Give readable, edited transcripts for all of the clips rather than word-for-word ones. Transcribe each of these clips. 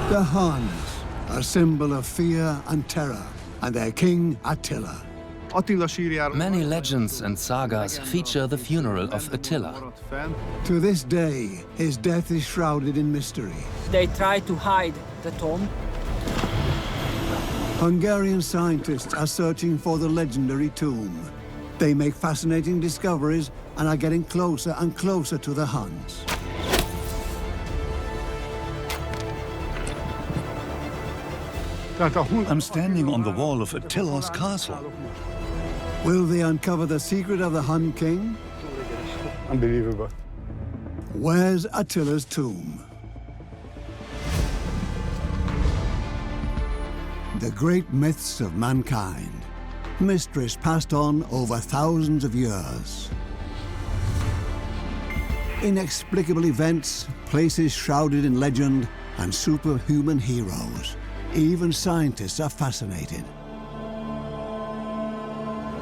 The Huns, a symbol of fear and terror, and their king Attila. Many legends and sagas feature the funeral of Attila. To this day, his death is shrouded in mystery. They try to hide the tomb. Hungarian scientists are searching for the legendary tomb. They make fascinating discoveries and are getting closer and closer to the Huns. I'm standing on the wall of Attila's castle. Will they uncover the secret of the Hun King? Unbelievable. Where's Attila's tomb? The great myths of mankind. Mysteries passed on over thousands of years. Inexplicable events, places shrouded in legend, and superhuman heroes. Even scientists are fascinated.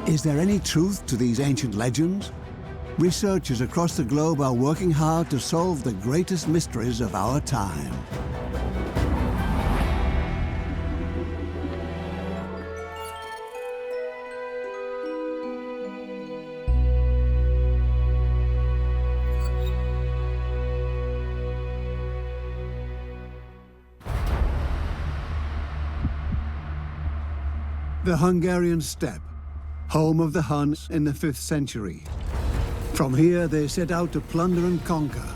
Is there any truth to these ancient legends? Researchers across the globe are working hard to solve the greatest mysteries of our time. The Hungarian steppe, home of the Huns in the 5th century. From here, they set out to plunder and conquer.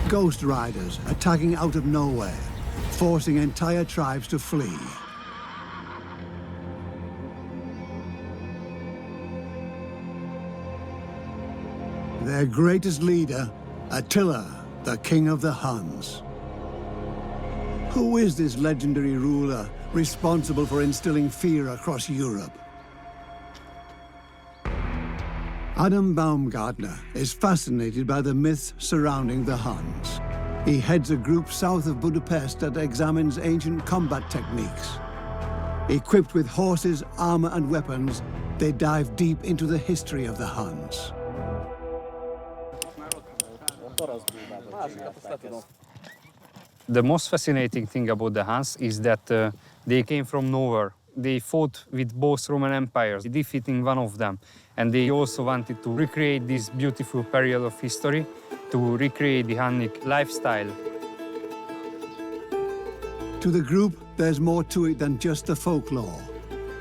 Ghost riders attacking out of nowhere, forcing entire tribes to flee. Their greatest leader, Attila, the king of the Huns. Who is this legendary ruler responsible for instilling fear across Europe? Adam Baumgartner is fascinated by the myths surrounding the Huns. He heads a group south of Budapest that examines ancient combat techniques. Equipped with horses, armor, and weapons, they dive deep into the history of the Huns. The most fascinating thing about the Huns is that they came from nowhere. They fought with both Roman empires, defeating one of them. And they also wanted to recreate this beautiful period of history, to recreate the Hunnic lifestyle. To the group, there's more to it than just the folklore.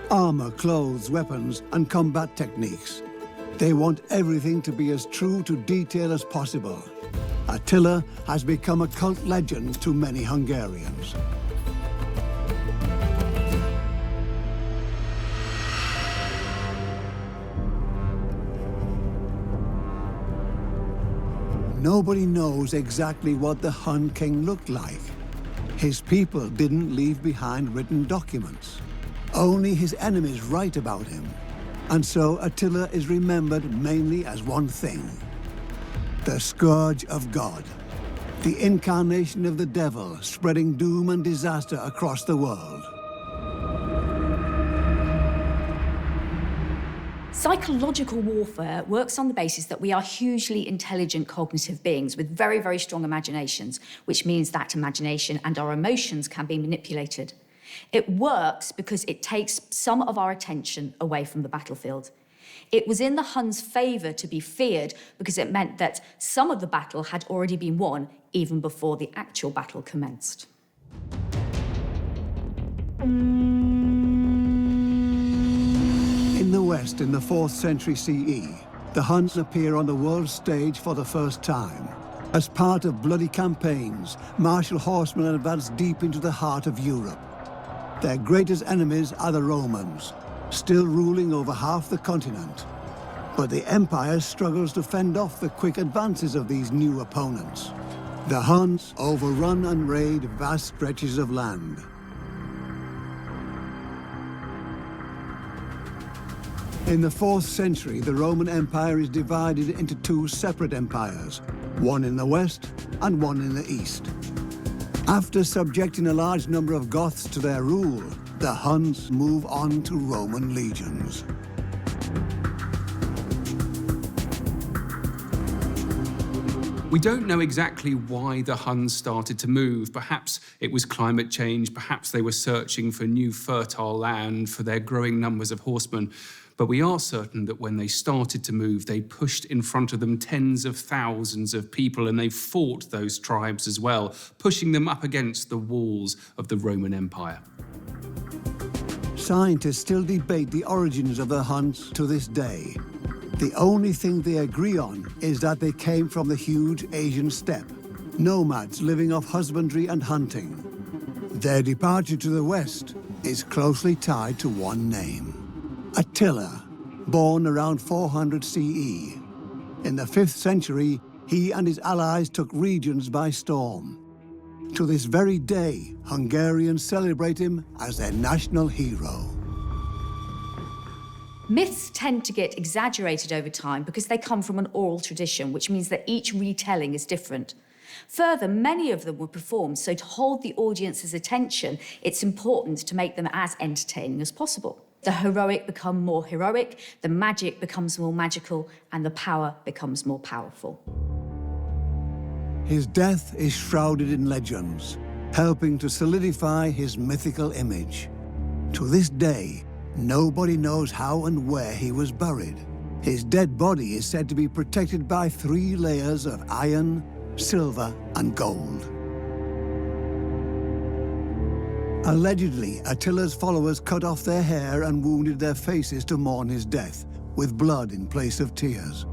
Armor, clothes, weapons, and combat techniques. They want everything to be as true to detail as possible. Attila has become a cult legend to many Hungarians. Nobody knows exactly what the Hun King looked like. His people didn't leave behind written documents. Only his enemies write about him. And so Attila is remembered mainly as one thing: the Scourge of God, the incarnation of the devil spreading doom and disaster across the world. Psychological warfare works on the basis that we are hugely intelligent cognitive beings with very, very strong imaginations, which means that imagination and our emotions can be manipulated. It works because it takes some of our attention away from the battlefield. It was in the Huns' favour to be feared because it meant that some of the battle had already been won even before the actual battle commenced. In the West, in the 4th century CE, the Huns appear on the world stage for the first time. As part of bloody campaigns, martial horsemen advance deep into the heart of Europe. Their greatest enemies are the Romans, still ruling over half the continent. But the empire struggles to fend off the quick advances of these new opponents. The Huns overrun and raid vast stretches of land. In the 4th century, the Roman Empire is divided into two separate empires, one in the west and one in the east. After subjecting a large number of Goths to their rule, the Huns move on to Roman legions. We don't know exactly why the Huns started to move. Perhaps it was climate change, perhaps they were searching for new fertile land for their growing numbers of horsemen. But we are certain that when they started to move, they pushed in front of them tens of thousands of people, and they fought those tribes as well, pushing them up against the walls of the Roman Empire. Scientists still debate the origins of the Huns to this day. The only thing they agree on is that they came from the huge Asian steppe, nomads living off husbandry and hunting. Their departure to the west is closely tied to one name: Attila, born around 400 CE. In the 5th century, he and his allies took regions by storm. To this very day, Hungarians celebrate him as their national hero. Myths tend to get exaggerated over time because they come from an oral tradition, which means that each retelling is different. Further, many of them were performed, so to hold the audience's attention, it's important to make them as entertaining as possible. The heroic become more heroic, the magic becomes more magical, and the power becomes more powerful. His death is shrouded in legends, helping to solidify his mythical image. To this day, nobody knows how and where he was buried. His dead body is said to be protected by 3 layers of iron, silver, and gold. Allegedly, Attila's followers cut off their hair and wounded their faces to mourn his death, with blood in place of tears.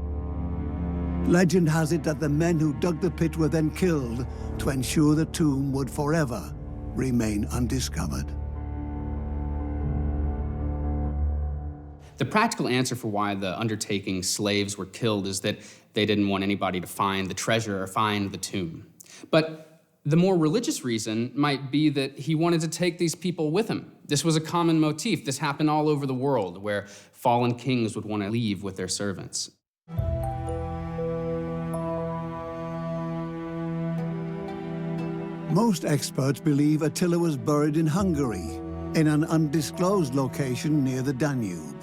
Legend has it that the men who dug the pit were then killed to ensure the tomb would forever remain undiscovered. The practical answer for why the undertaking slaves were killed is that they didn't want anybody to find the treasure or find the tomb. But the more religious reason might be that he wanted to take these people with him. This was a common motif. This happened all over the world, where fallen kings would want to leave with their servants. Most experts believe Attila was buried in Hungary, in an undisclosed location near the Danube.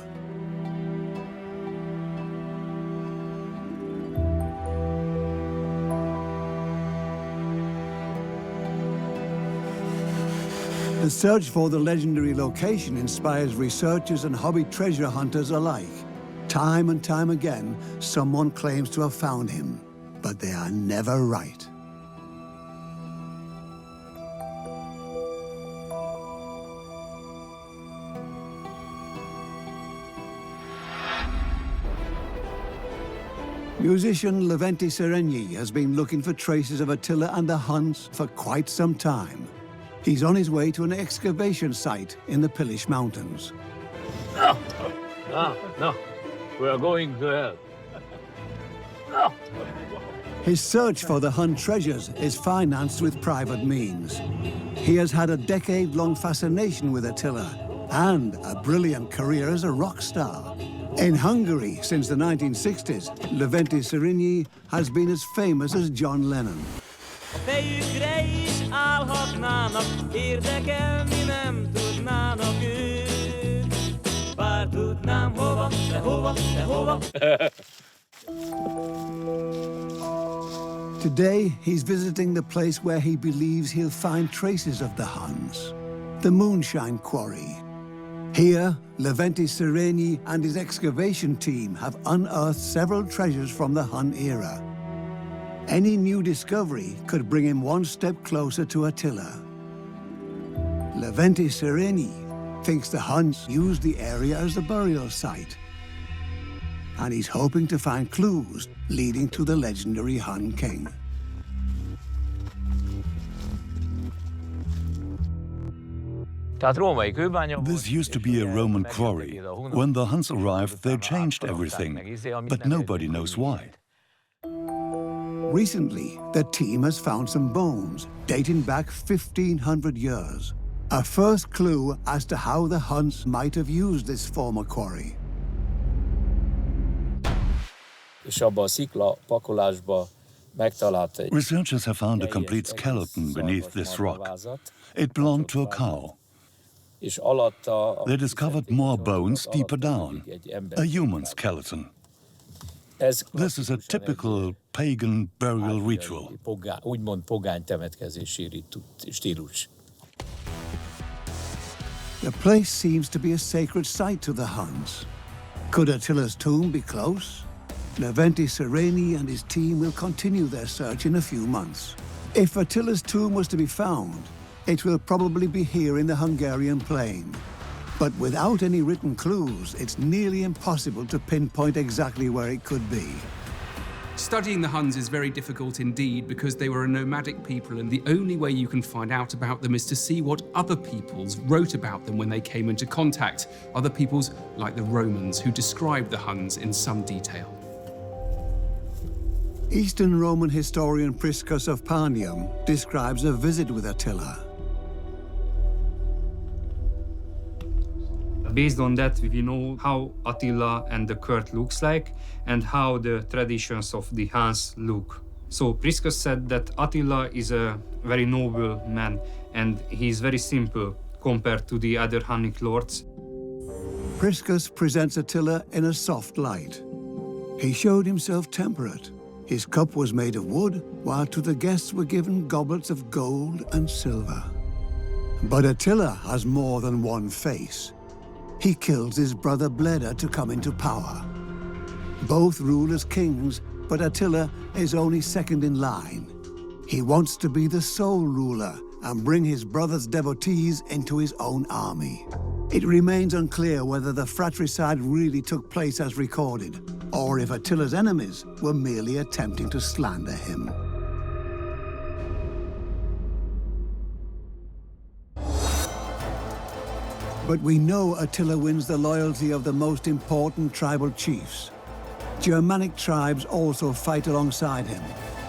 The search for the legendary location inspires researchers and hobby treasure hunters alike. Time and time again, someone claims to have found him, but they are never right. Musician Leventi Seregni has been looking for traces of Attila and the Huns for quite some time. He's on his way to an excavation site in the Polish mountains. No, we are going to hell. His search for the Hun treasures is financed with private means. He has had a decade-long fascination with Attila and a brilliant career as a rock star. In Hungary, since the 1960s, Leventi Seregni has been as famous as John Lennon. Fejükre is állhatnának, érdekelni nem tudnának ők. Bár tudnám hova, de hova, de hova. Today, he's visiting the place where he believes he'll find traces of the Huns, the Moonshine Quarry. Here, Leventi Seregni and his excavation team have unearthed several treasures from the Hun era. Any new discovery could bring him one step closer to Attila. Leventi Seregni thinks the Huns used the area as a burial site, and he's hoping to find clues leading to the legendary Hun King. This used to be a Roman quarry. When the Huns arrived, they changed everything, but nobody knows why. Recently, the team has found some bones dating back 1,500 years. A first clue as to how the Huns might have used this former quarry. Researchers have found a complete skeleton beneath this rock. It belonged to a cow. They discovered more bones deeper down, a human skeleton. This is a typical pagan burial ritual. Úgymond pogány temetkezési stílus. The place seems to be a sacred site to the Huns. Could Attila's tomb be close? Leventi Sereni and his team will continue their search in a few months. If Attila's tomb was to be found, it will probably be here in the Hungarian plain. But without any written clues, it's nearly impossible to pinpoint exactly where it could be. Studying the Huns is very difficult indeed because they were a nomadic people, and the only way you can find out about them is to see what other peoples wrote about them when they came into contact. Other peoples like the Romans, who described the Huns in some detail. Eastern Roman historian Priscus of Panium describes a visit with Attila. Based on that, we know how Attila and the court looks like and how the traditions of the Huns look. So Priscus said that Attila is a very noble man and he's very simple compared to the other Hunnic lords. Priscus presents Attila in a soft light. He showed himself temperate. His cup was made of wood, while to the guests were given goblets of gold and silver. But Attila has more than one face. He kills his brother Bleda to come into power. Both rule as kings, but Attila is only second in line. He wants to be the sole ruler and bring his brother's devotees into his own army. It remains unclear whether the fratricide really took place as recorded, or if Attila's enemies were merely attempting to slander him. But we know Attila wins the loyalty of the most important tribal chiefs. Germanic tribes also fight alongside him.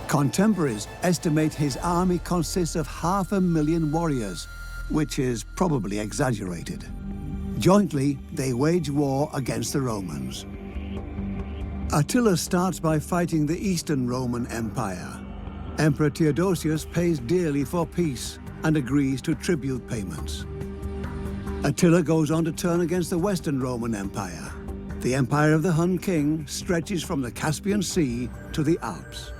Contemporaries estimate his army consists of 500,000 warriors, which is probably exaggerated. Jointly, they wage war against the Romans. Attila starts by fighting the Eastern Roman Empire. Emperor Theodosius pays dearly for peace and agrees to tribute payments. Attila goes on to turn against the Western Roman Empire. The empire of the Hun King stretches from the Caspian Sea to the Alps.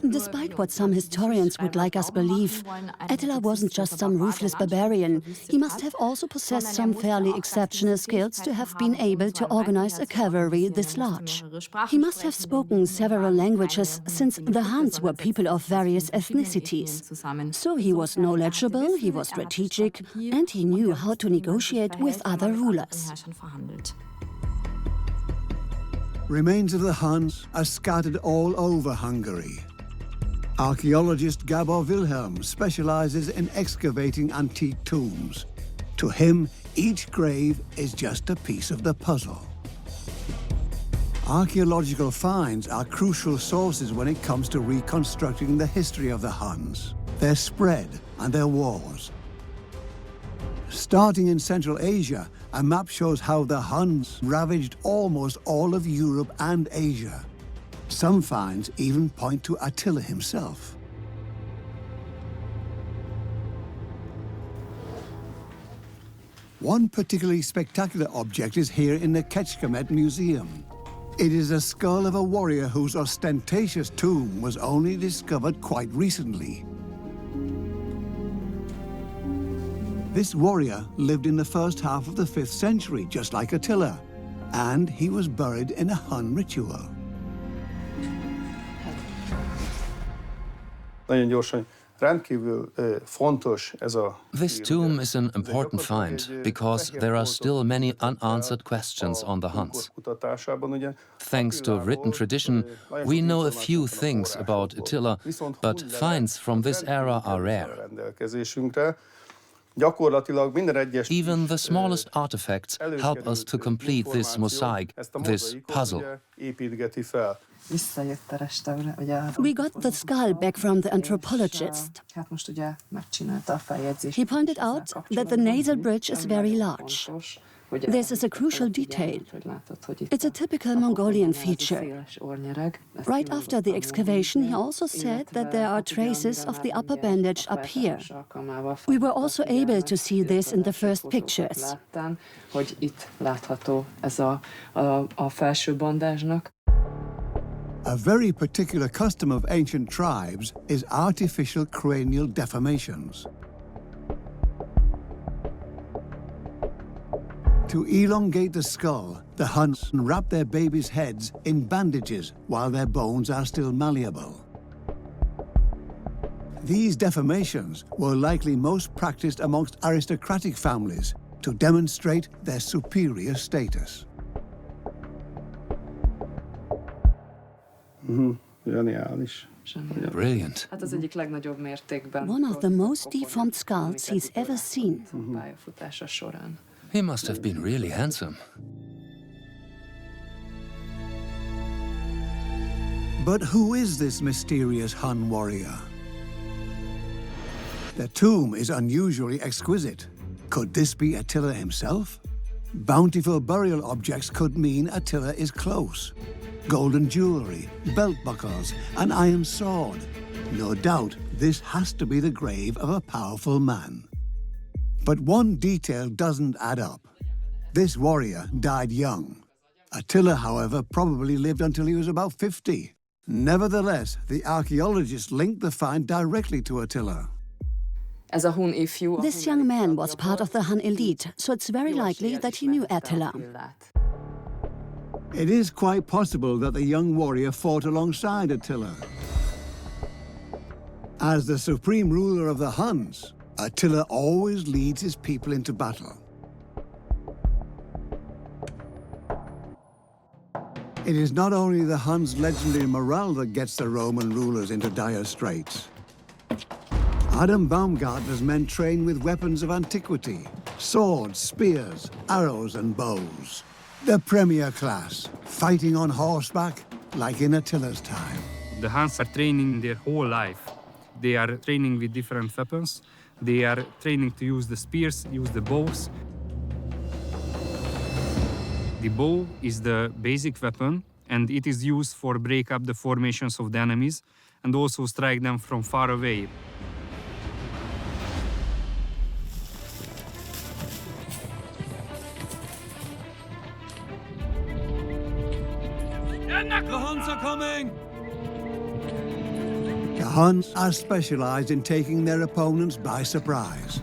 Despite what some historians would like us believe, Attila wasn't just some ruthless barbarian. He must have also possessed some fairly exceptional skills to have been able to organize a cavalry this large. He must have spoken several languages, since the Huns were people of various ethnicities. So he was knowledgeable, he was strategic, and he knew how to negotiate with other rulers. Remains of the Huns are scattered all over Hungary. Archaeologist Gabor Wilhelm specializes in excavating antique tombs. To him, each grave is just a piece of the puzzle. Archaeological finds are crucial sources when it comes to reconstructing the history of the Huns, their spread and their wars. Starting in Central Asia, a map shows how the Huns ravaged almost all of Europe and Asia. Some finds even point to Attila himself. One particularly spectacular object is here in the Kecskemét Museum. It is a skull of a warrior whose ostentatious tomb was only discovered quite recently. This warrior lived in the first half of the 5th century, just like Attila, and he was buried in a Hun ritual. This tomb is an important find because there are still many unanswered questions on the Huns. Thanks to written tradition, we know a few things about Attila, but finds from this era are rare. Even the smallest artifacts help us to complete this mosaic, this puzzle. We got the skull back from the anthropologist. He pointed out that the nasal bridge is very large. This is a crucial detail. It's a typical Mongolian feature. Right after the excavation, he also said that there are traces of the upper bandage up here. We were also able to see this in the first pictures. A very particular custom of ancient tribes is artificial cranial deformations. To elongate the skull, the Huns wrap their babies' heads in bandages while their bones are still malleable. These deformations were likely most practiced amongst aristocratic families to demonstrate their superior status. Brilliant. One of the most deformed skulls he's ever seen. He must have been really handsome. But who is this mysterious Hun warrior? The tomb is unusually exquisite. Could this be Attila himself? Bountiful burial objects could mean Attila is close. Golden jewelry, belt buckles, an iron sword. No doubt this has to be the grave of a powerful man. But one detail doesn't add up. This warrior died young. Attila, however, probably lived until he was about 50. Nevertheless, the archaeologists linked the find directly to Attila. This young man was part of the Hun elite, so it's very likely that he knew Attila. It is quite possible that the young warrior fought alongside Attila. As the supreme ruler of the Huns, Attila always leads his people into battle. It is not only the Huns' legendary morale that gets the Roman rulers into dire straits. Adam Baumgartner's men train with weapons of antiquity: swords, spears, arrows, and bows. The premier class, fighting on horseback like in Attila's time. The Huns are training their whole life. They are training with different weapons. They are training to use the spears, use the bows. The bow is the basic weapon, and it is used for break up the formations of the enemies and also strike them from far away. The Huns are coming! The Huns are specialized in taking their opponents by surprise.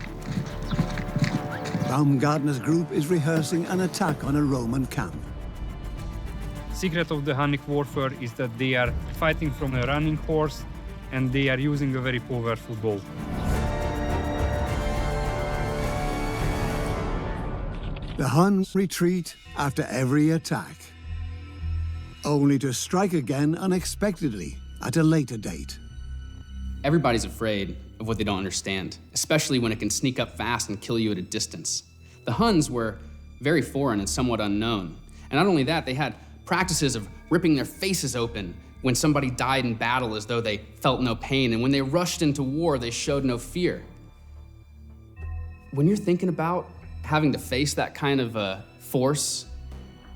Baumgartner's group is rehearsing an attack on a Roman camp. Secret of the Hunnic warfare is that they are fighting from a running horse and they are using a very powerful bow. The Huns retreat after every attack, only to strike again unexpectedly at a later date. Everybody's afraid of what they don't understand, especially when it can sneak up fast and kill you at a distance. The Huns were very foreign and somewhat unknown. And not only that, they had practices of ripping their faces open when somebody died in battle as though they felt no pain. And when they rushed into war, they showed no fear. When you're thinking about having to face that kind of force,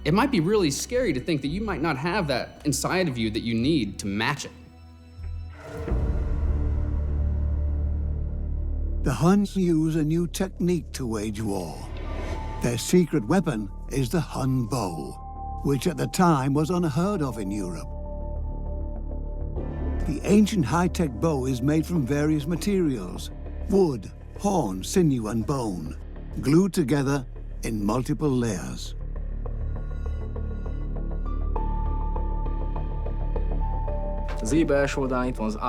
it might be really scary to think that you might not have that inside of you that you need to match it. The Huns use a new technique to wage war. Their secret weapon is the Hun bow, which at the time was unheard of in Europe. The ancient high-tech bow is made from various materials: wood, horn, sinew, and bone, glued together in multiple layers.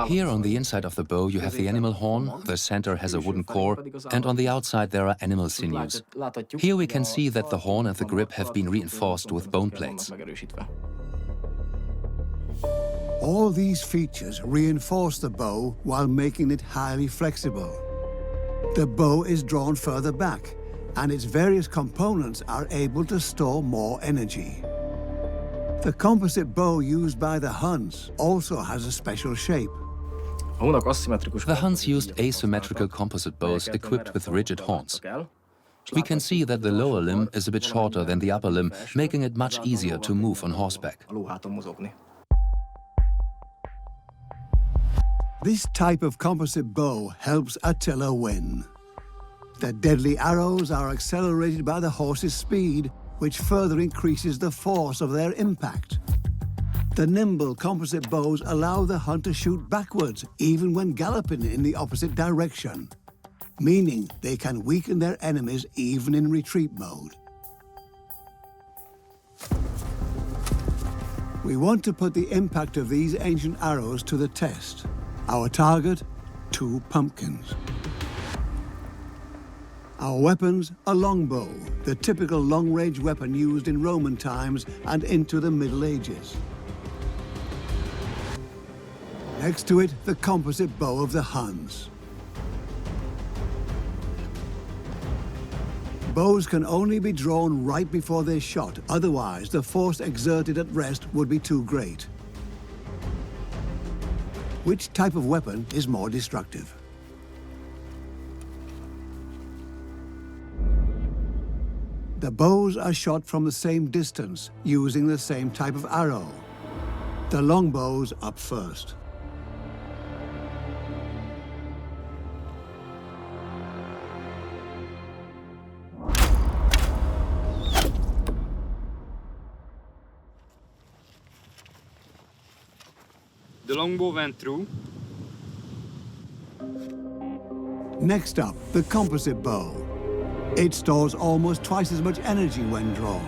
Here on the inside of the bow you have the animal horn, the center has a wooden core, and on the outside there are animal sinews. Here we can see that the horn and the grip have been reinforced with bone plates. All these features reinforce the bow while making it highly flexible. The bow is drawn further back, and its various components are able to store more energy. The composite bow used by the Huns also has a special shape. The Huns used asymmetrical composite bows equipped with rigid horns. We can see that the lower limb is a bit shorter than the upper limb, making it much easier to move on horseback. This type of composite bow helps Attila win. The deadly arrows are accelerated by the horse's speed, which further increases the force of their impact. The nimble composite bows allow the Hun to shoot backwards, even when galloping in the opposite direction, meaning they can weaken their enemies even in retreat mode. We want to put the impact of these ancient arrows to the test. Our target, 2 pumpkins. Our weapons, a longbow, the typical long-range weapon used in Roman times and into the Middle Ages. Next to it, the composite bow of the Huns. Bows can only be drawn right before they're shot, otherwise the force exerted at rest would be too great. Which type of weapon is more destructive? The bows are shot from the same distance, using the same type of arrow. The longbows up first. The longbow went through. Next up, the composite bow. It stores almost twice as much energy when drawn.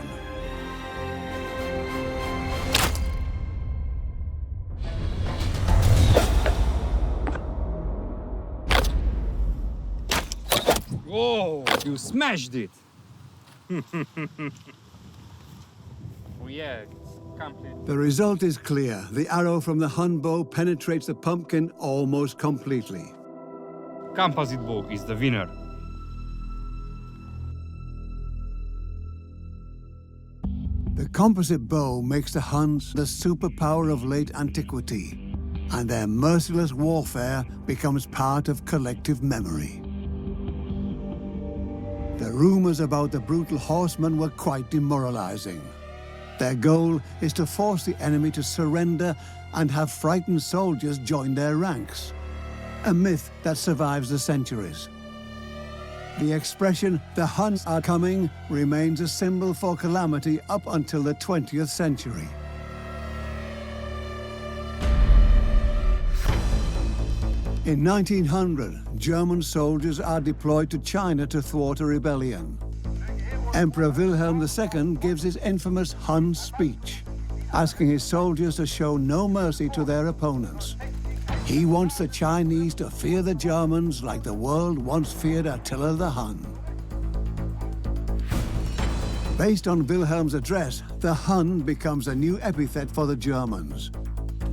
Whoa! You smashed it! Oh yeah, it's complete. The result is clear. The arrow from the Hun bow penetrates the pumpkin almost completely. Composite bow is the winner. The composite bow makes the Huns the superpower of late antiquity, and their merciless warfare becomes part of collective memory. The rumors about the brutal horsemen were quite demoralizing. Their goal is to force the enemy to surrender and have frightened soldiers join their ranks, a myth that survives the centuries. The expression, "the Huns are coming," remains a symbol for calamity up until the 20th century. In 1900, German soldiers are deployed to China to thwart a rebellion. Emperor Wilhelm II gives his infamous Hun speech, asking his soldiers to show no mercy to their opponents. He wants the Chinese to fear the Germans like the world once feared Attila the Hun. Based on Wilhelm's address, the Hun becomes a new epithet for the Germans.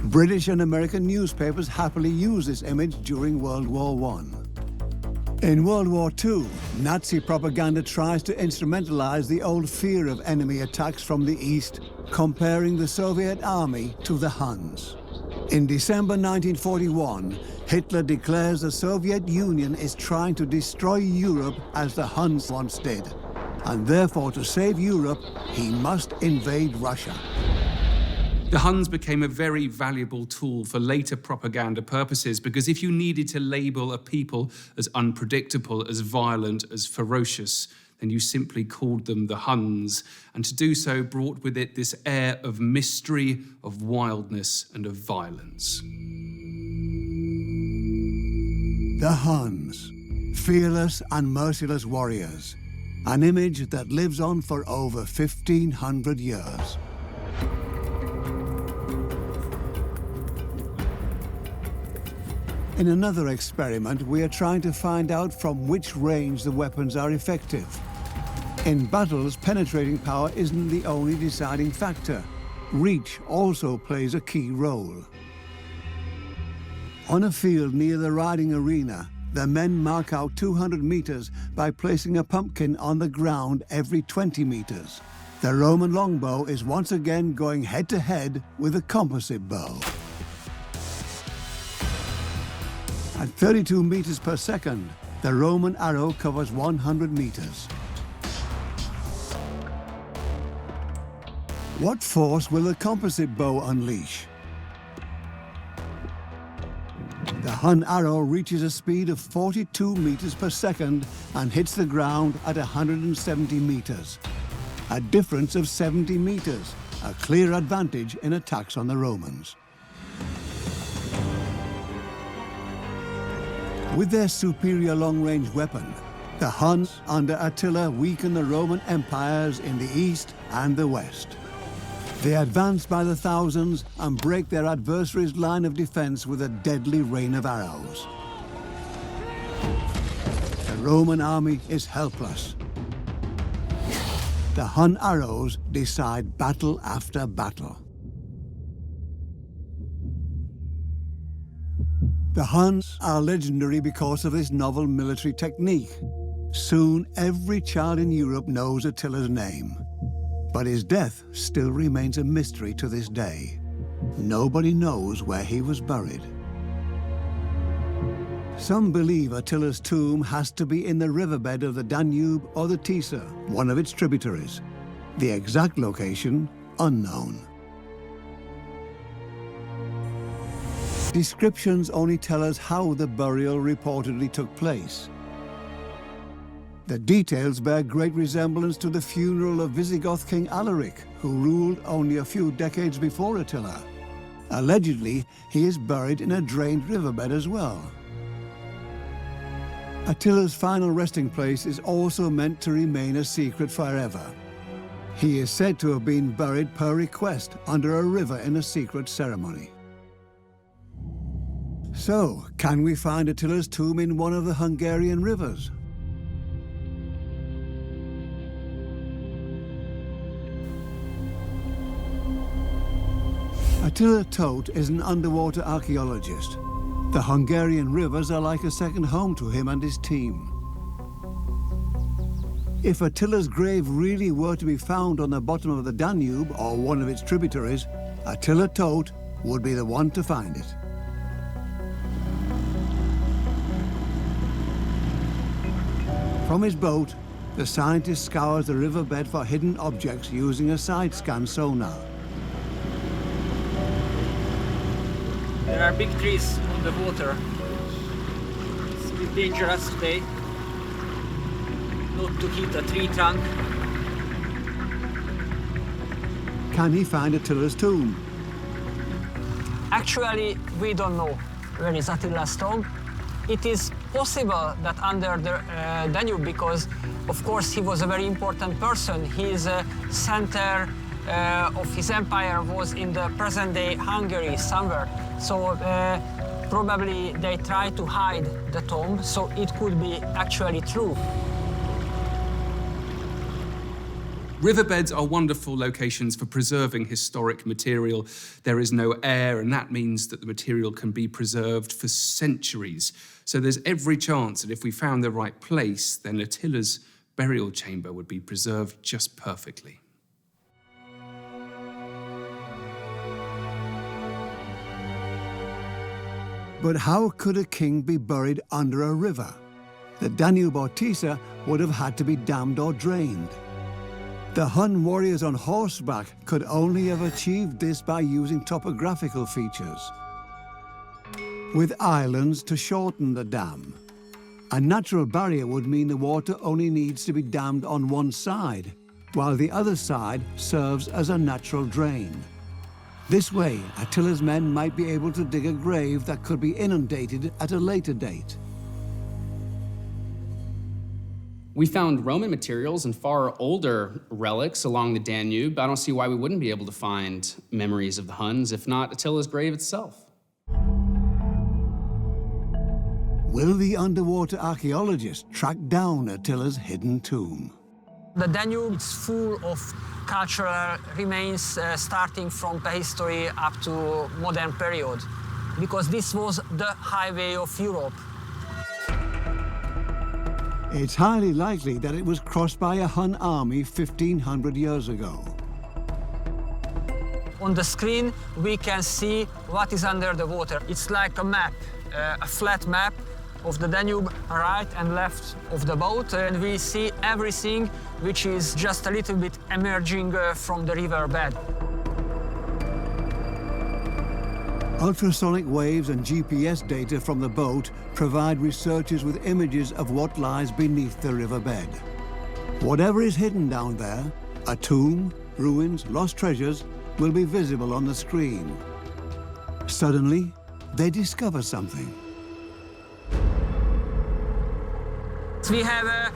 British and American newspapers happily use this image during World War I. In World War II, Nazi propaganda tries to instrumentalize the old fear of enemy attacks from the east, comparing the Soviet army to the Huns. In December 1941, Hitler declares the Soviet Union is trying to destroy Europe as the Huns once did, and therefore to save Europe, he must invade Russia. The Huns became a very valuable tool for later propaganda purposes, because if you needed to label a people as unpredictable, as violent, as ferocious, then you simply called them the Huns, and to do so brought with it this air of mystery, of wildness, and of violence. The Huns, fearless and merciless warriors, an image that lives on for over 1,500 years. In another experiment, we are trying to find out from which range the weapons are effective. In battles, penetrating power isn't the only deciding factor. Reach also plays a key role. On a field near the riding arena, the men mark out 200 meters by placing a pumpkin on the ground every 20 meters. The Roman longbow is once again going head-to-head with a composite bow. At 32 meters per second, the Roman arrow covers 100 meters. What force will the composite bow unleash? The Hun arrow reaches a speed of 42 meters per second and hits the ground at 170 meters. A difference of 70 meters, a clear advantage in attacks on the Romans. With their superior long-range weapon, the Huns under Attila weaken the Roman empires in the east and the west. They advance by the thousands and break their adversaries' line of defense with a deadly rain of arrows. The Roman army is helpless. The Hun arrows decide battle after battle. The Huns are legendary because of this novel military technique. Soon, every child in Europe knows Attila's name. But his death still remains a mystery to this day. Nobody knows where he was buried. Some believe Attila's tomb has to be in the riverbed of the Danube or the Tisza, one of its tributaries. The exact location, unknown. Descriptions only tell us how the burial reportedly took place. The details bear great resemblance to the funeral of Visigoth King Alaric, who ruled only a few decades before Attila. Allegedly, he is buried in a drained riverbed as well. Attila's final resting place is also meant to remain a secret forever. He is said to have been buried per request under a river in a secret ceremony. So, can we find Attila's tomb in one of the Hungarian rivers? Attila Todt is an underwater archaeologist. The Hungarian rivers are like a second home to him and his team. If Attila's grave really were to be found on the bottom of the Danube or one of its tributaries, Attila Todt would be the one to find it. From his boat, the scientist scours the riverbed for hidden objects using a side-scan sonar. There are big trees on the water. It's a bit dangerous today not to hit a tree trunk. Can he find Attila's tomb? Actually, we don't know where is Attila's tomb. It is possible that under the Danube, because of course he was a very important person. His center of his empire was in the present-day Hungary somewhere. So probably they tried to hide the tomb, so it could be actually true. Riverbeds are wonderful locations for preserving historic material. There is no air, and that means that the material can be preserved for centuries. So there's every chance that if we found the right place, then Attila's burial chamber would be preserved just perfectly. But how could a king be buried under a river? The Danube or Tisza would have had to be dammed or drained. The Hun warriors on horseback could only have achieved this by using topographical features, with islands to shorten the dam. A natural barrier would mean the water only needs to be dammed on one side, while the other side serves as a natural drain. This way, Attila's men might be able to dig a grave that could be inundated at a later date. We found Roman materials and far older relics along the Danube. I don't see why we wouldn't be able to find memories of the Huns, if not Attila's grave itself. Will the underwater archaeologists track down Attila's hidden tomb? The Danube is full of cultural remains starting from prehistory up to modern period, because this was the highway of Europe. It's highly likely that it was crossed by a Hun army 1,500 years ago. On the screen, we can see what is under the water. It's like a map, a flat map, of the Danube, right and left of the boat, and we see everything which is just a little bit emerging from the river bed. Ultrasonic waves and GPS data from the boat provide researchers with images of what lies beneath the riverbed. Whatever is hidden down there, a tomb, ruins, lost treasures, will be visible on the screen. Suddenly, they discover something. We have a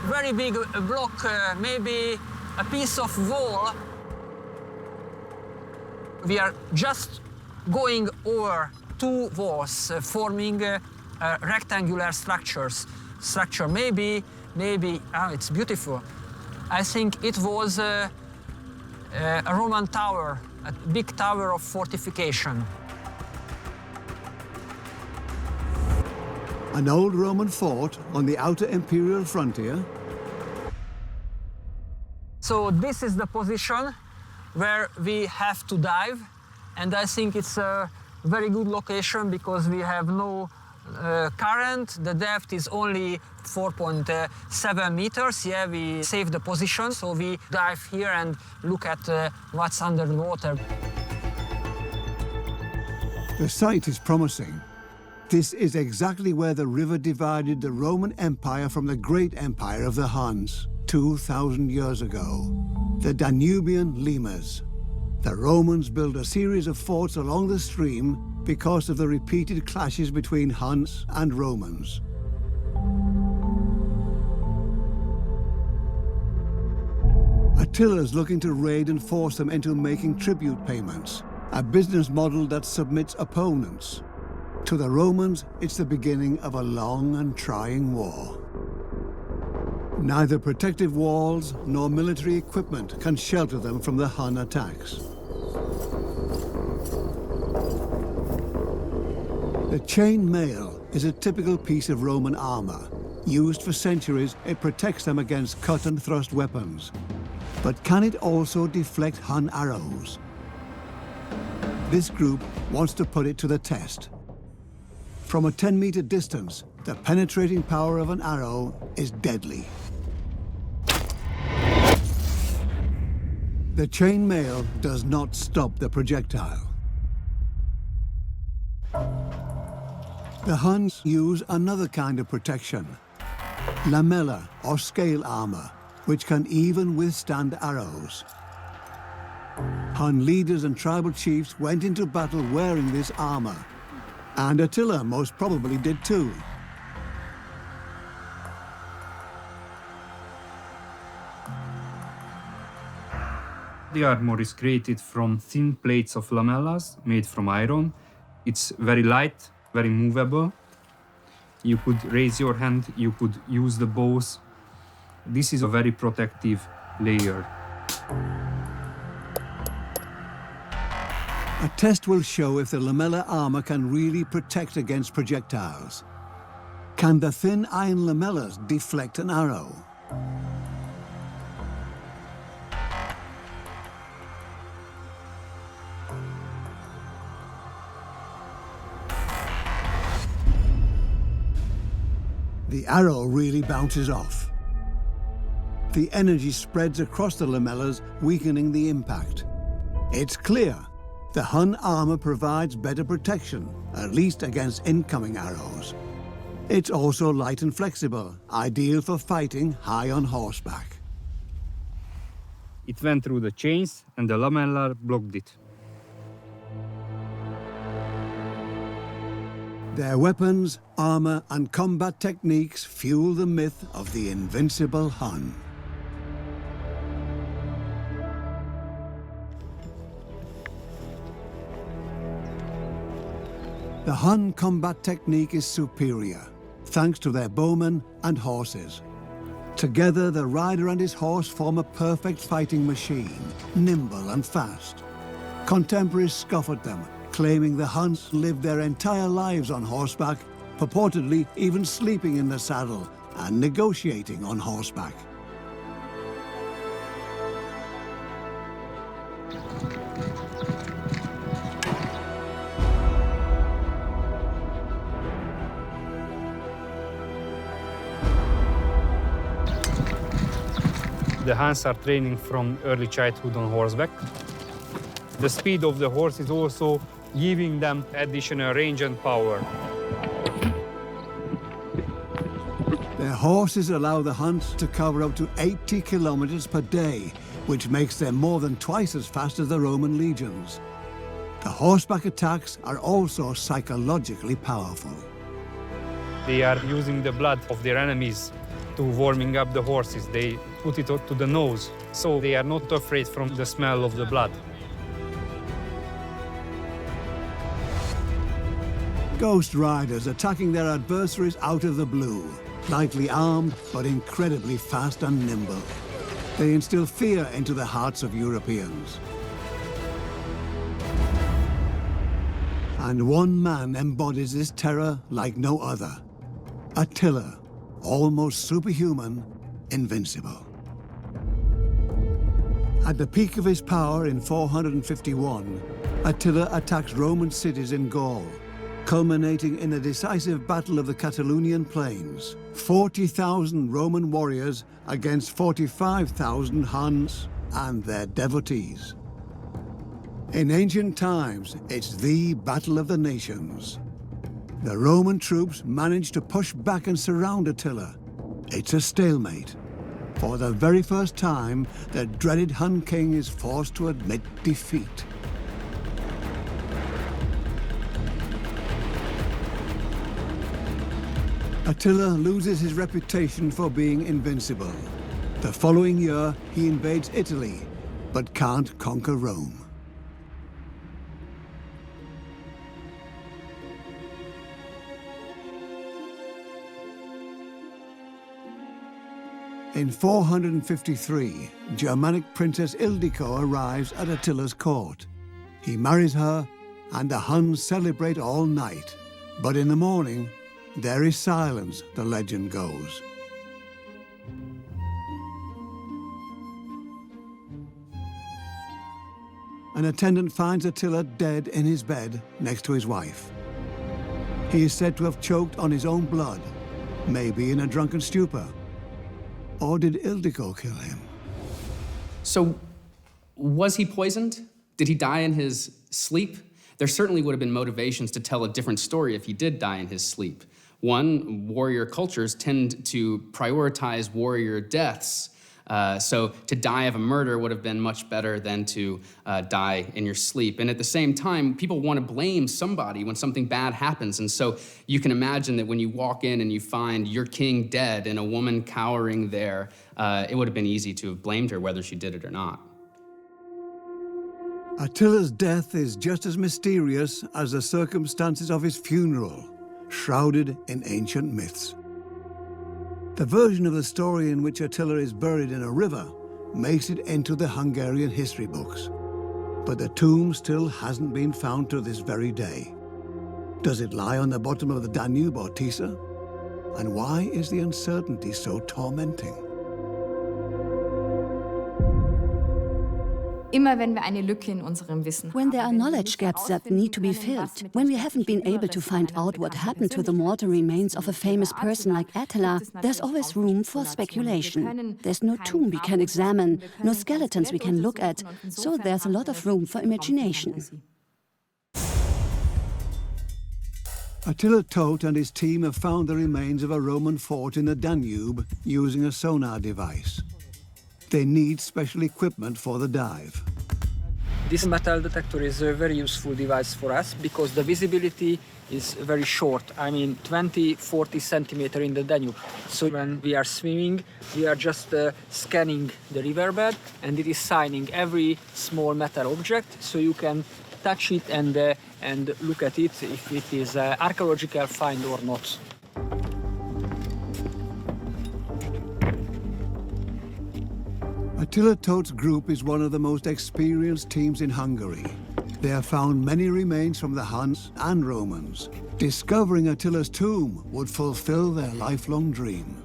very big block, maybe a piece of wall. We are just going over two walls, forming rectangular structure. Maybe, it's beautiful. I think it was a Roman tower, a big tower of fortification. An old Roman fort on the outer imperial frontier. So this is the position where we have to dive, and I think it's a very good location because we have no current. The depth is only 4.7 meters. Yeah, we save the position, so we dive here and look at what's under the water. The site is promising. This is exactly where the river divided the Roman Empire from the great empire of the Huns 2,000 years ago, the Danubian Limes. The Romans built a series of forts along the stream because of the repeated clashes between Huns and Romans. Attila is looking to raid and force them into making tribute payments, a business model that submits opponents. To the Romans, it's the beginning of a long and trying war. Neither protective walls nor military equipment can shelter them from the Hun attacks. The chain mail is a typical piece of Roman armor. Used for centuries, it protects them against cut and thrust weapons. But can it also deflect Hun arrows? This group wants to put it to the test. From a 10-meter distance, the penetrating power of an arrow is deadly. The chain mail does not stop the projectile. The Huns use another kind of protection, lamella or scale armor, which can even withstand arrows. Hun leaders and tribal chiefs went into battle wearing this armor, and Attila most probably did too. The armor is created from thin plates of lamellas made from iron. It's very light, very movable. You could raise your hand, you could use the bows. This is a very protective layer. A test will show if the lamella armor can really protect against projectiles. Can the thin iron lamellas deflect an arrow? The arrow really bounces off. The energy spreads across the lamellas, weakening the impact. It's clear. The Hun armor provides better protection, at least against incoming arrows. It's also light and flexible, ideal for fighting high on horseback. It went through the chains and the lamella blocked it. Their weapons, armor, and combat techniques fuel the myth of the invincible Hun. The Hun combat technique is superior, thanks to their bowmen and horses. Together, the rider and his horse form a perfect fighting machine, nimble and fast. Contemporaries scoff at them, claiming the Huns lived their entire lives on horseback, purportedly even sleeping in the saddle and negotiating on horseback. The Huns are training from early childhood on horseback. The speed of the horse is also giving them additional range and power. Their horses allow the Huns to cover up to 80 kilometers per day, which makes them more than twice as fast as the Roman legions. The horseback attacks are also psychologically powerful. They are using the blood of their enemies to warming up the horses. They put it to the nose, so they are not afraid from the smell of the blood. Ghost riders attacking their adversaries out of the blue, lightly armed but incredibly fast and nimble. They instill fear into the hearts of Europeans. And one man embodies this terror like no other. Attila, almost superhuman, invincible. At the peak of his power in 451, Attila attacks Roman cities in Gaul, culminating in a decisive battle of the Catalonian plains. 40,000 Roman warriors against 45,000 Huns and their devotees. In ancient times, it's the battle of the nations. The Roman troops managed to push back and surround Attila. It's a stalemate. For the very first time, the dreaded Hun King is forced to admit defeat. Attila loses his reputation for being invincible. The following year, he invades Italy, but can't conquer Rome. In 453, Germanic Princess Ildiko arrives at Attila's court. He marries her, and the Huns celebrate all night. But in the morning, there is silence, the legend goes. An attendant finds Attila dead in his bed next to his wife. He is said to have choked on his own blood, maybe in a drunken stupor. Or did Ildiko kill him? So, was he poisoned? Did he die in his sleep? There certainly would have been motivations to tell a different story if he did die in his sleep. One, warrior cultures tend to prioritize warrior deaths. So to die of a murder would have been much better than to die in your sleep. And at the same time, people want to blame somebody when something bad happens. And so you can imagine that when you walk in and you find your king dead and a woman cowering there, it would have been easy to have blamed her whether she did it or not. Attila's death is just as mysterious as the circumstances of his funeral, shrouded in ancient myths. The version of the story in which Attila is buried in a river makes it into the Hungarian history books. But the tomb still hasn't been found to this very day. Does it lie on the bottom of the Danube or Tisza? And why is the uncertainty so tormenting? When there are knowledge gaps that need to be filled, when we haven't been able to find out what happened to the mortal remains of a famous person like Attila, there's always room for speculation. There's no tomb we can examine, no skeletons we can look at, so there's a lot of room for imagination. Attila Todt and his team have found the remains of a Roman fort in the Danube using a sonar device. They need special equipment for the dive. This metal detector is a very useful device for us because the visibility is very short. I mean, 20-40 centimeters in the Danube. So when we are swimming, we are just scanning the riverbed, and it is signing every small metal object, so you can touch it and look at it if it is archaeological find or not. Attila Todt's group is one of the most experienced teams in Hungary. They have found many remains from the Huns and Romans. Discovering Attila's tomb would fulfill their lifelong dream.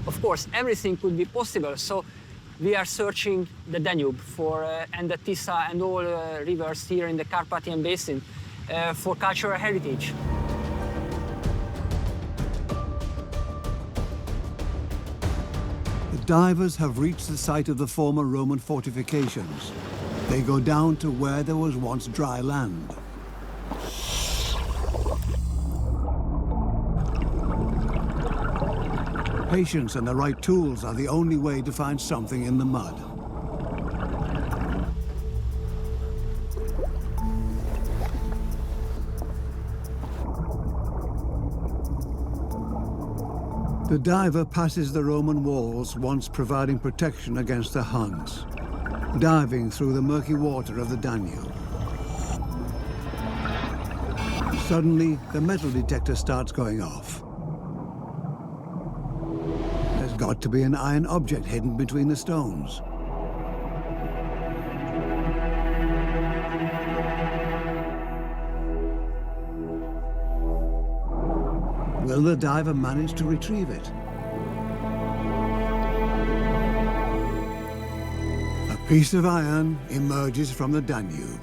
Of course, everything could be possible. So we are searching the Danube for, and the Tisa and all rivers here in the Carpathian Basin for cultural heritage. The divers have reached the site of the former Roman fortifications. They go down to where there was once dry land. Patience and the right tools are the only way to find something in the mud. The diver passes the Roman walls, once providing protection against the Huns, diving through the murky water of the Danube. Suddenly, the metal detector starts going off. There's got to be an iron object hidden between the stones. Will the diver manage to retrieve it? A piece of iron emerges from the Danube.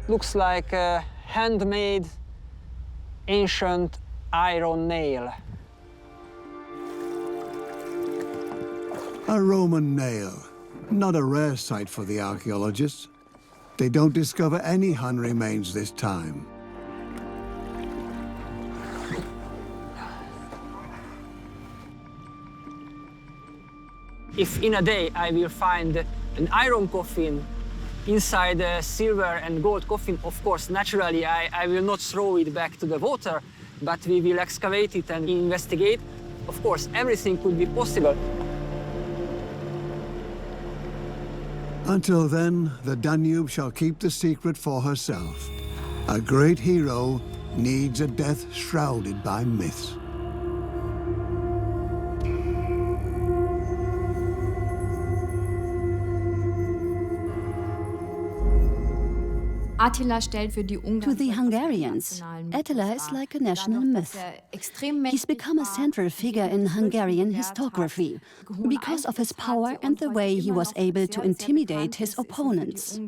Looks like a handmade ancient iron nail. A Roman nail, not a rare sight for the archaeologists. They don't discover any Hun remains this time. If in a day I will find an iron coffin inside a silver and gold coffin, of course, naturally, I will not throw it back to the water, but we will excavate it and investigate. Of course, everything could be possible. Until then, the Danube shall keep the secret for herself. A great hero needs a death shrouded by myths. To the Hungarians, Attila is like a national myth. He's become a central figure in Hungarian historiography because of his power and the way he was able to intimidate his opponents.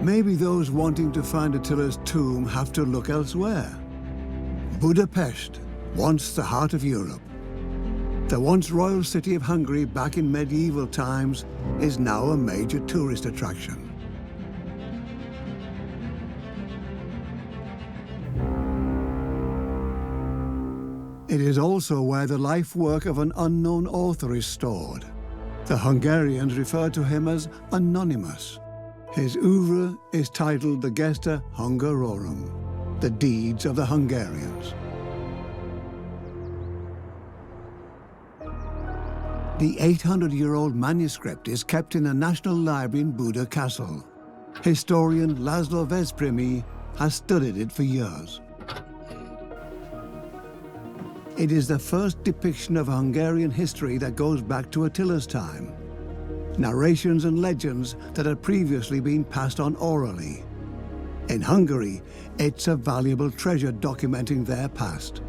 Maybe those wanting to find Attila's tomb have to look elsewhere. Budapest, once the heart of Europe. The once royal city of Hungary back in medieval times is now a major tourist attraction. It is also where the life work of an unknown author is stored. The Hungarians refer to him as anonymous. His oeuvre is titled the Gesta Hungarorum, the deeds of the Hungarians. The 800-year-old manuscript is kept in the National Library in Buda Castle. Historian Laszlo Veszprémy has studied it for years. It is the first depiction of Hungarian history that goes back to Attila's time. Narrations and legends that had previously been passed on orally. In Hungary, it's a valuable treasure documenting their past.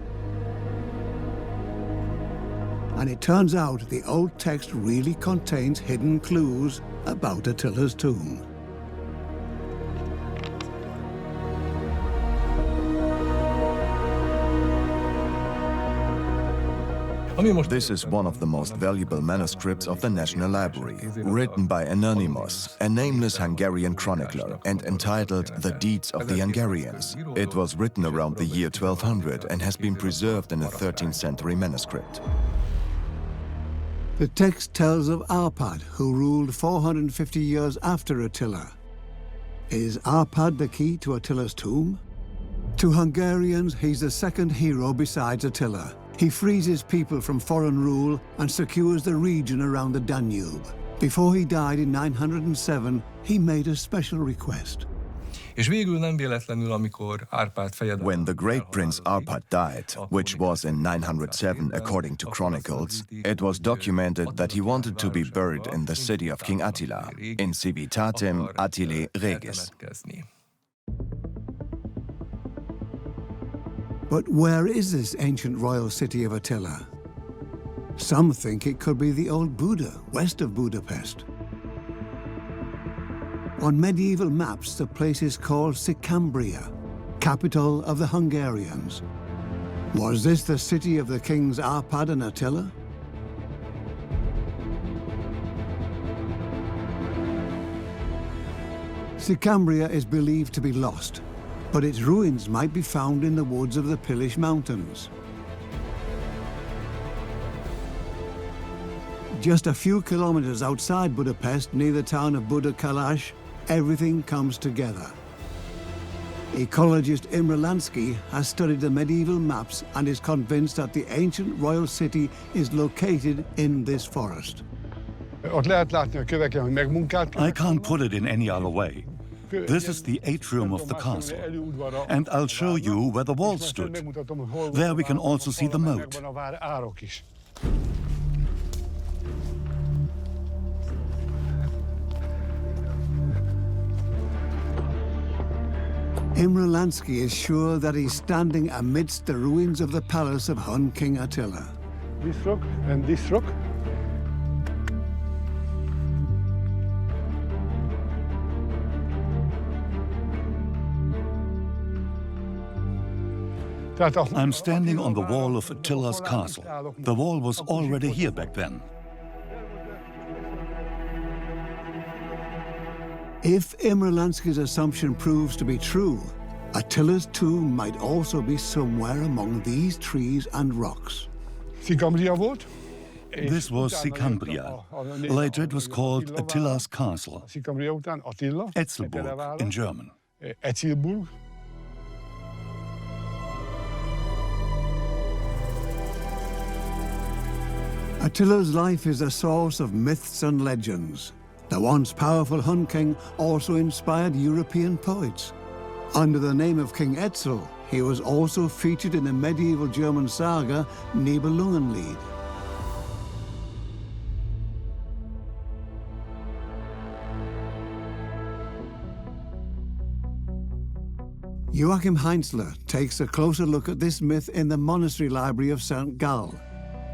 And it turns out the old text really contains hidden clues about Attila's tomb. This is one of the most valuable manuscripts of the National Library, written by Anonymous, a nameless Hungarian chronicler, and entitled The Deeds of the Hungarians. It was written around the year 1200 and has been preserved in a 13th century manuscript. The text tells of Arpad, who ruled 450 years after Attila. Is Arpad the key to Attila's tomb? To Hungarians, he's the second hero besides Attila. He frees his people from foreign rule and secures the region around the Danube. Before he died in 907, he made a special request. When the great Prince Arpad died, which was in 907 according to chronicles, it was documented that he wanted to be buried in the city of King Attila, in Civitatem Attilae Regis. But where is this ancient royal city of Attila? Some think it could be the old Buda, west of Budapest. On medieval maps, the place is called Sicambria, capital of the Hungarians. Was this the city of the kings Arpad and Attila? Sicambria is believed to be lost, but its ruins might be found in the woods of the Pilish Mountains. Just a few kilometers outside Budapest, near the town of Budakalász, everything comes together. Ecologist Imre Lansky has studied the medieval maps and is convinced that the ancient royal city is located in this forest. I can't put it in any other way. This is the atrium of the castle, and I'll show you where the walls stood. There we can also see the moat. Imre Lansky is sure that he's standing amidst the ruins of the palace of Hun King Attila. This rock and this rock. I'm standing on the wall of Attila's castle. The wall was already here back then. If Imre Lansky's assumption proves to be true, Attila's tomb might also be somewhere among these trees and rocks. This was Sicambria. Later it was called Attila's castle. Etzelburg in German. Attila's life is a source of myths and legends. The once powerful Hun King also inspired European poets. Under the name of King Etzel, he was also featured in the medieval German saga Nibelungenlied. Joachim Heinzler takes a closer look at this myth in the monastery library of St. Gall.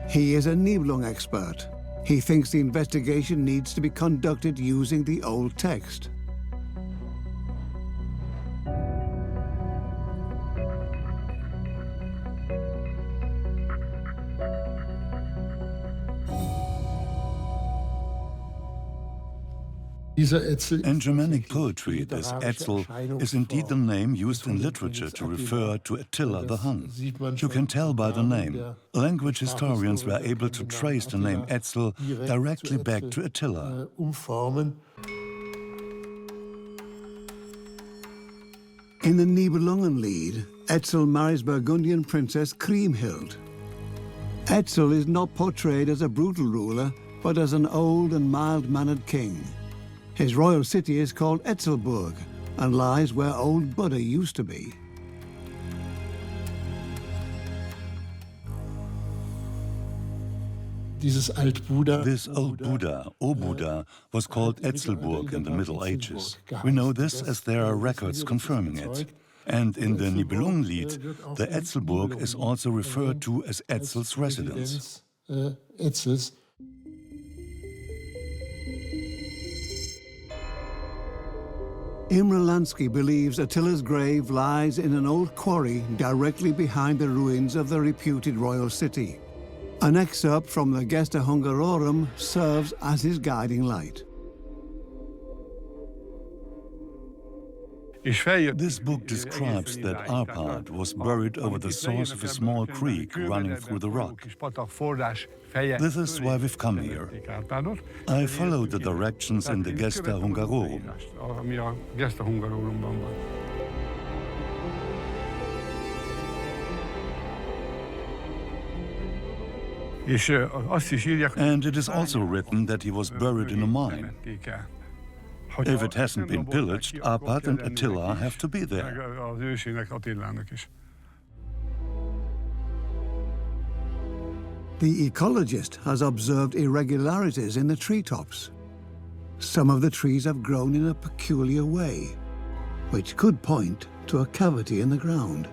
He is a Nibelung expert. He thinks the investigation needs to be conducted using the old text. In Germanic poetry, this Etzel is indeed the name used in literature to refer to Attila the Hun. You can tell by the name. Language historians were able to trace the name Etzel directly back to Attila. In the Nibelungenlied, Etzel marries Burgundian princess Kriemhild. Etzel is not portrayed as a brutal ruler, but as an old and mild-mannered king. His royal city is called Etzelburg and lies where old Buda used to be. This old Buda, O Buda, was called Etzelburg in the Middle Ages. We know this as there are records confirming it. And in the Nibelungenlied, the Etzelburg is also referred to as Etzel's residence. Imre Lansky believes Attila's grave lies in an old quarry directly behind the ruins of the reputed royal city. An excerpt from the Gesta Hungarorum serves as his guiding light. This book describes that Arpad was buried over the source of a small creek running through the rock. This is why we've come here. I followed the directions in the Gesta Hungarorum. And it is also written that he was buried in a mine. If it hasn't been pillaged, Arpad and Attila have to be there. The ecologist has observed irregularities in the treetops. Some of the trees have grown in a peculiar way, which could point to a cavity in the ground.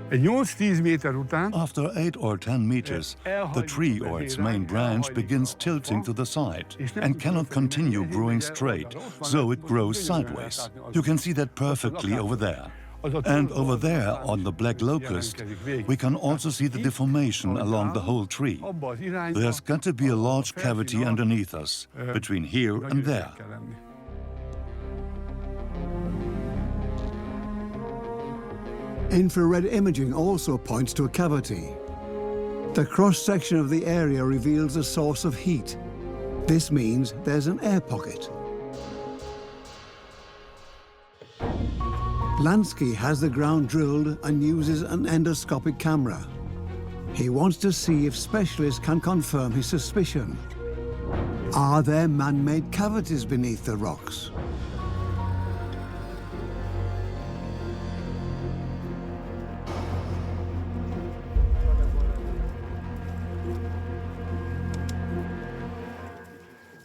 After 8 or 10 meters, the tree or its main branch begins tilting to the side and cannot continue growing straight, so it grows sideways. You can see that perfectly over there. And over there, on the black locust, we can also see the deformation along the whole tree. There's got to be a large cavity underneath us, between here and there. Infrared imaging also points to a cavity. The cross-section of the area reveals a source of heat. This means there's an air pocket. Lansky has the ground drilled and uses an endoscopic camera. He wants to see if specialists can confirm his suspicion. Are there man-made cavities beneath the rocks?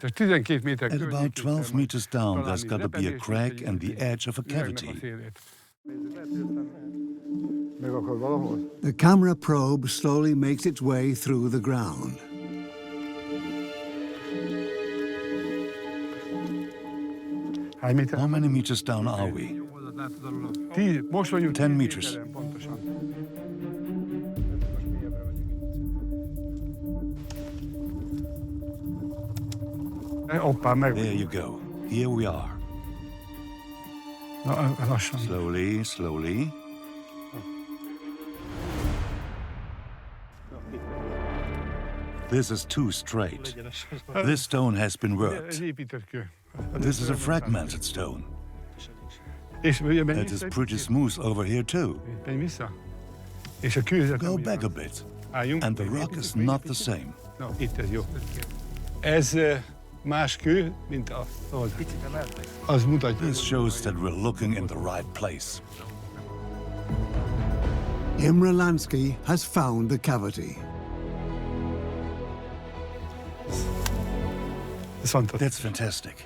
At about 12 meters down, there's got to be a crack and the edge of a cavity. The camera probe slowly makes its way through the ground. How many meters down are we? 10 meters. There you go. Here we are. Slowly, slowly. This is too straight. This stone has been worked. This is a fragmented stone. It is pretty smooth over here too. Go back a bit. And the rock is not the same. This shows that we're looking in the right place. Imre Lansky has found the cavity. That's fantastic.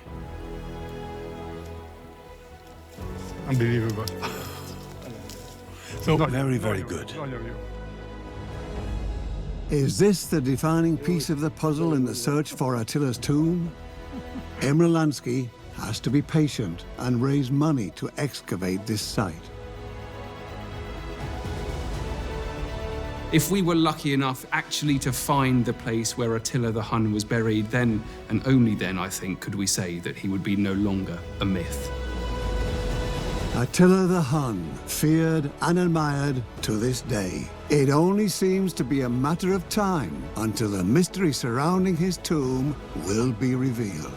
Unbelievable. Very, very good. Is this the defining piece of the puzzle in the search for Attila's tomb? Imre Lansky has to be patient and raise money to excavate this site. If we were lucky enough actually to find the place where Attila the Hun was buried, then, and only then, I think, could we say that he would be no longer a myth. Attila the Hun, feared and admired to this day. It only seems to be a matter of time until the mystery surrounding his tomb will be revealed.